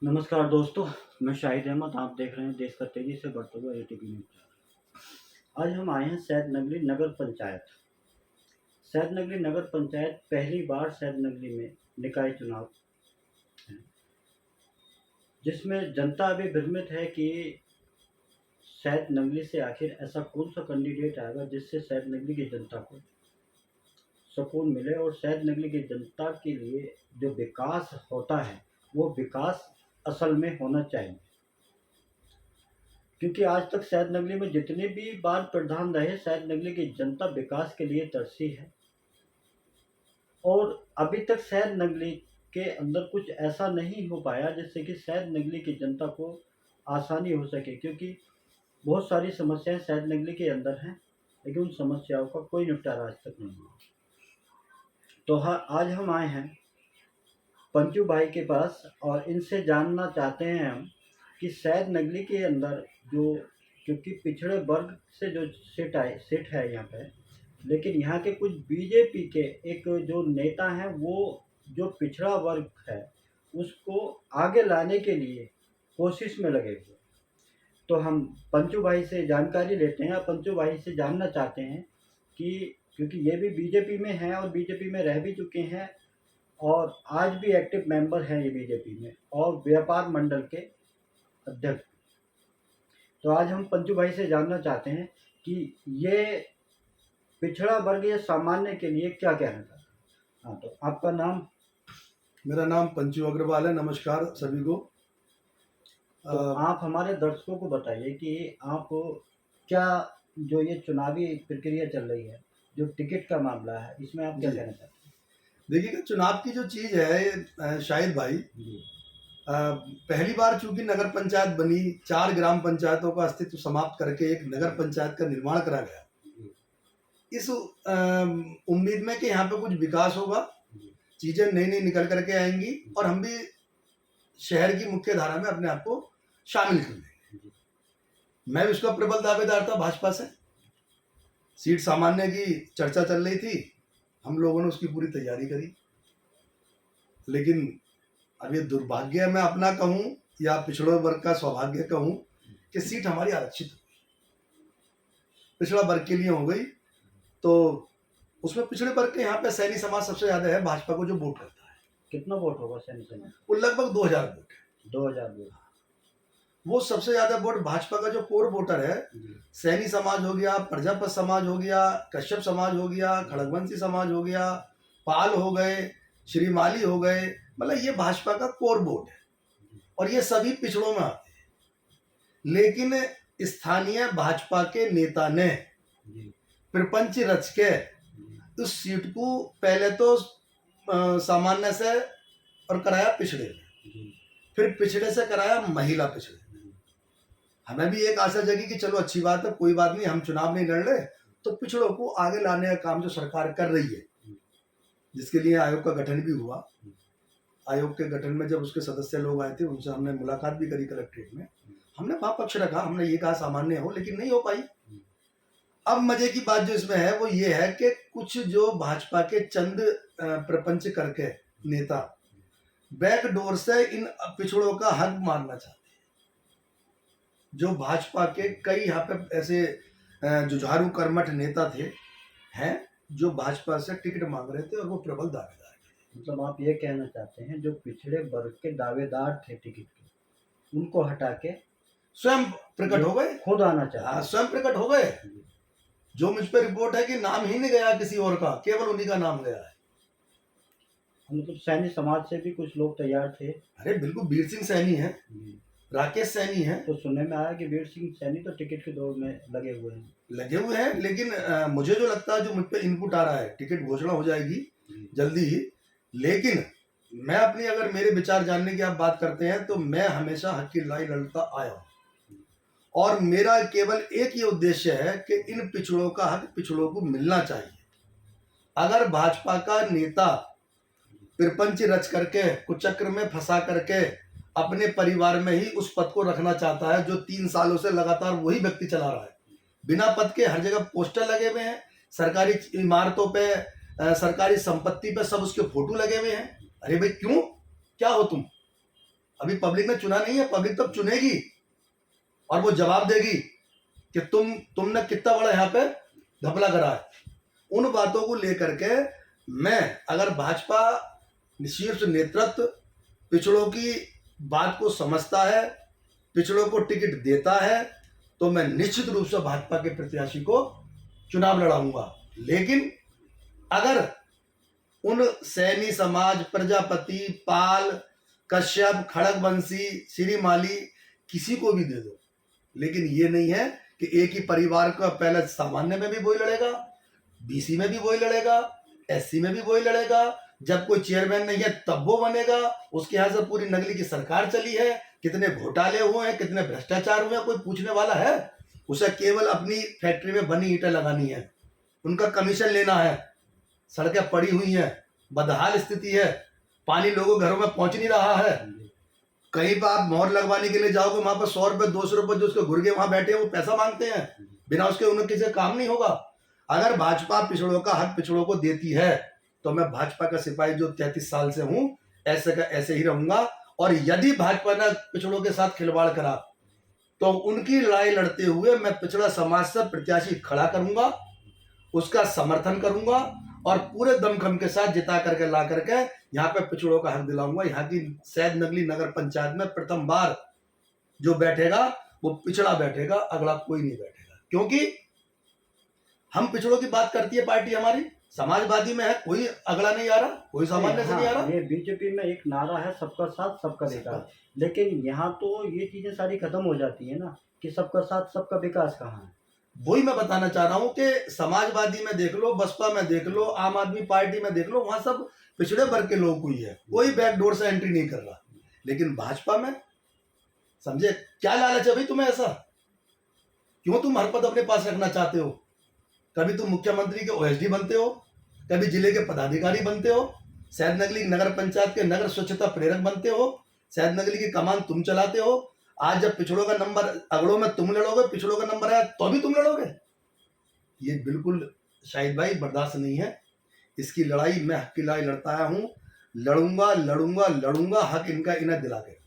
नमस्कार दोस्तों, मैं शाहिद अहमद। आप देख रहे हैं देश का तेजी से बढ़ता हुआ एटीपी न्यूज़ चैनल। आज हम आए हैं सैदनगरी नगर पंचायत। सैदनगरी नगर पंचायत पहली बार सैदनगरी में निकाय चुनाव है, जिसमें जनता अभी भ्रमित है कि सैदनगरी से आखिर ऐसा कौन सा कैंडिडेट आएगा जिससे सैदनगरी की जनता को सुकून मिले और सैदनगरी की जनता के लिए जो विकास होता है वो विकास असल में होना चाहिए। क्योंकि आज तक सैदनगरी में जितने भी बार प्रधान रहे, सैदनगरी की जनता विकास के लिए तरसी है और अभी तक सैदनगरी के अंदर कुछ ऐसा नहीं हो पाया जिससे कि सैदनगरी की जनता को आसानी हो सके। क्योंकि बहुत सारी समस्याएं सैदनगरी के अंदर हैं, लेकिन उन समस्याओं का कोई निपटारा आज तक नहीं हुआ। तो आज हम आए हैं पंचू भाई के पास और इनसे जानना चाहते हैं हम कि सैदनगरी के अंदर जो, क्योंकि पिछड़े वर्ग से जो सीट है यहाँ पे, लेकिन यहाँ के कुछ बीजेपी के एक जो नेता हैं वो जो पिछड़ा वर्ग है उसको आगे लाने के लिए कोशिश में लगे हुए। तो हम पंचू भाई से जानकारी लेते हैं और पंचू भाई से जानना चाहते हैं कि क्योंकि ये भी बीजेपी में हैं और बीजेपी में रह भी चुके हैं और आज भी एक्टिव मेंबर हैं ये बीजेपी में और व्यापार मंडल के अध्यक्ष। तो आज हम पंचू भाई से जानना चाहते हैं कि ये पिछड़ा वर्ग या सामान्य के लिए क्या कहना चाहते हैं। हाँ, तो आपका नाम? मेरा नाम पंचू अग्रवाल है। नमस्कार सभी को। तो आप हमारे दर्शकों को बताइए कि आप क्या, जो ये चुनावी प्रक्रिया चल रही है, जो टिकट का मामला है, इसमें आप क्या कहना चाहते हैं? देखिए, चुनाव की जो चीज़ है शाहिद भाई, पहली बार चूंकि नगर पंचायत बनी, 4 ग्राम पंचायतों का अस्तित्व समाप्त करके एक नगर पंचायत का निर्माण करा गया, इस उम्मीद में कि यहाँ पे कुछ विकास होगा, चीजें नई नई निकल करके आएंगी और हम भी शहर की मुख्य धारा में अपने आप को शामिल कर लेंगे। मैं भी उसका प्रबल दावेदार था। भाजपा से सीट सामान्य की चर्चा चल रही थी, हम लोगों ने उसकी पूरी तैयारी करी, लेकिन अब ये दुर्भाग्य मैं अपना कहूं या पिछड़े वर्ग का सौभाग्य कहूं कि सीट हमारी आरक्षित हो गई, पिछड़ा वर्ग के लिए हो गई। तो उसमें पिछड़े वर्ग के यहाँ पे सैनी समाज सबसे ज्यादा है, भाजपा को जो वोट करता है। कितना वोट होगा सैनी समाज? वो लगभग 2000 वोट है। 2000 वोट। वो सबसे ज्यादा वोट भाजपा का जो कोर वोटर है, सैनी समाज हो गया, प्रजापत समाज हो गया, कश्यप समाज हो गया, खड़गवंशी समाज हो गया, पाल हो गए, श्रीमाली हो गए, मतलब ये भाजपा का कोर वोट है और ये सभी पिछड़ों में आते हैं। लेकिन स्थानीय भाजपा के नेता ने प्रपंच रच के उस सीट को पहले तो सामान्य से और कराया पिछड़े, फिर पिछड़े से कराया महिला पिछड़े। हमें भी एक आशा जगी कि चलो अच्छी बात है, कोई बात नहीं, हम चुनाव नहीं लड़ रहे, तो पिछड़ों को आगे लाने का काम जो सरकार कर रही है, जिसके लिए आयोग का गठन भी हुआ। आयोग के गठन में जब उसके सदस्य लोग आए थे, उनसे हमने मुलाकात भी करी कलेक्ट्रेट में। हमने वहां पक्ष रखा, हमने ये कहा सामान्य हो, लेकिन नहीं हो पाई। अब मजे की बात जो इसमें है वो ये है कि कुछ जो भाजपा के चंद प्रपंच करके नेता बैकडोर से इन पिछड़ों का हक मारना चाहते हैं। जो भाजपा के कई यहाँ पे ऐसे जुझारू कर्मठ नेता थे हैं जो भाजपा से टिकट मांग रहे थे और वो प्रबल दावेदार थे। मतलब आप ये कहना चाहते हैं जो पिछड़े वर्ग के दावेदार थे टिकट के, उनको हटा के स्वयं प्रकट हो गए, खुद आना चाहते, स्वयं प्रकट हो गए। जो मुझ पर रिपोर्ट है कि नाम ही नहीं गया किसी और का, केवल उन्हीं का नाम गया है। मतलब सैनी समाज से भी कुछ लोग तैयार थे। अरे बिल्कुल, वीर सिंह सैनी है, राकेश सैनी है। तो सुनने में आया कि वीर सिंह सैनी तो टिकट के दौड़ में लगे हुए हैं। लेकिन मुझे जो लगता है, जो मुझ पे इनपुट आ रहा है, टिकट घोषणा हो जाएगी जल्दी ही। लेकिन मैं अपनी, अगर मेरे विचार जानने की आप बात करते हैं, तो मैं हमेशा हक की लड़ाई लड़ता आया हूँ और मेरा केवल एक ही उद्देश्य है कि इन पिछड़ों का हक पिछड़ों को मिलना चाहिए। अगर भाजपा का नेता प्रपंच रच करके, कुचक्र में फंसा करके अपने परिवार में ही उस पद को रखना चाहता है, जो 3 सालों से लगातार वही व्यक्ति चला रहा है, बिना पद के हर जगह पोस्टर लगे हुए हैं, सरकारी इमारतों पे, सरकारी संपत्ति पे सब उसके फोटो लगे हुए हैं। अरे भाई क्यों, क्या हो तुम? अभी पब्लिक ने चुना नहीं है, पब्लिक तब चुनेगी और वो जवाब देगी कि तुमने कितना बड़ा यहाँ पे घपला करा है। उन बातों को लेकर के मैं, अगर भाजपा शीर्ष नेतृत्व पिछड़ों की बात को समझता है, पिछड़ों को टिकट देता है, तो मैं निश्चित रूप से भाजपा के प्रत्याशी को चुनाव लड़ाऊंगा। लेकिन अगर उन सैनी समाज, प्रजापति, पाल, कश्यप, खड़गवंशी, श्रीमाली किसी को भी दे दो, लेकिन ये नहीं है कि एक ही परिवार का पहले सामान्य में भी वही लड़ेगा, बीसी में भी वही लड़ेगा, एससी में भी वही लड़ेगा, जब कोई चेयरमैन नहीं है तब वो बनेगा। उसके यहाँ से पूरी नगली की सरकार चली है, कितने घोटाले हुए हैं, कितने भ्रष्टाचार हुए हैं, कोई पूछने वाला है? उसे केवल अपनी फैक्ट्री में बनी ईंटें लगानी है, उनका कमीशन लेना है। सड़कें पड़ी हुई हैं, बदहाल स्थिति है, पानी लोगों के घरों में पहुंच नहीं रहा है। कहीं पर आप मोहर लगवाने के लिए जाओगे, वहां पर 100 रुपए 200 रुपए जो उसके गुर्गे वहां बैठे हैं वो पैसा मांगते हैं, बिना उसके उन्हें किसी काम नहीं होगा। अगर भाजपा पिछड़ों का हक पिछड़ों को देती है तो मैं भाजपा का सिपाही जो 33 साल से हूं ऐसे का ऐसे ही रहूंगा। और यदि भाजपा ने पिछड़ों के साथ खिलवाड़ करा तो उनकी लड़ाई लड़ते हुए मैं पिछड़ा समाज से प्रत्याशी खड़ा करूंगा, उसका समर्थन करूंगा और पूरे दमखम के साथ जिता करके ला करके यहाँ पे पिछड़ों का हक दिलाऊंगा। यहाँ की सैद नगली नगर पंचायत में प्रथम बार जो बैठेगा वो पिछड़ा बैठेगा, अगला कोई नहीं बैठेगा, क्योंकि हम पिछड़ों की बात करती है पार्टी हमारी, समाजवादी में है, कोई अगला नहीं आ रहा, कोई सामान्य से नहीं आ रहा। ये बीजेपी में एक नारा है सबका साथ सबका विकास, लेकिन यहाँ तो ये चीजें सारी खत्म हो जाती है ना कि सबका साथ सबका विकास कहाँ है। वही मैं बताना चाह रहा हूँ कि समाजवादी में देख लो, बसपा में देख लो, आम आदमी पार्टी में देख लो, वहां सब पिछड़े वर्ग के लोग ही है, कोई बैकडोर से एंट्री नहीं कर रहा। लेकिन भाजपा में समझे क्या लालच है भाई तुम्हें? ऐसा क्यों तुम हर पद अपने पास रखना चाहते हो? कभी तुम मुख्यमंत्री के ओएसडी बनते हो, कभी जिले के पदाधिकारी बनते हो, सैद नगली नगर पंचायत के नगर स्वच्छता प्रेरक बनते हो, सैद नगली की कमान तुम चलाते हो। आज जब पिछड़ों का नंबर अगड़ों में तुम लड़ोगे, पिछड़ों का नंबर आया तो भी तुम लड़ोगे? ये बिल्कुल शाहिद भाई बर्दाश्त नहीं है। इसकी लड़ाई मैं हक की लड़ाई लड़ता आया हूं, लड़ूंगा लड़ूंगा लड़ूंगा, हक इनका इन्हें दिला के।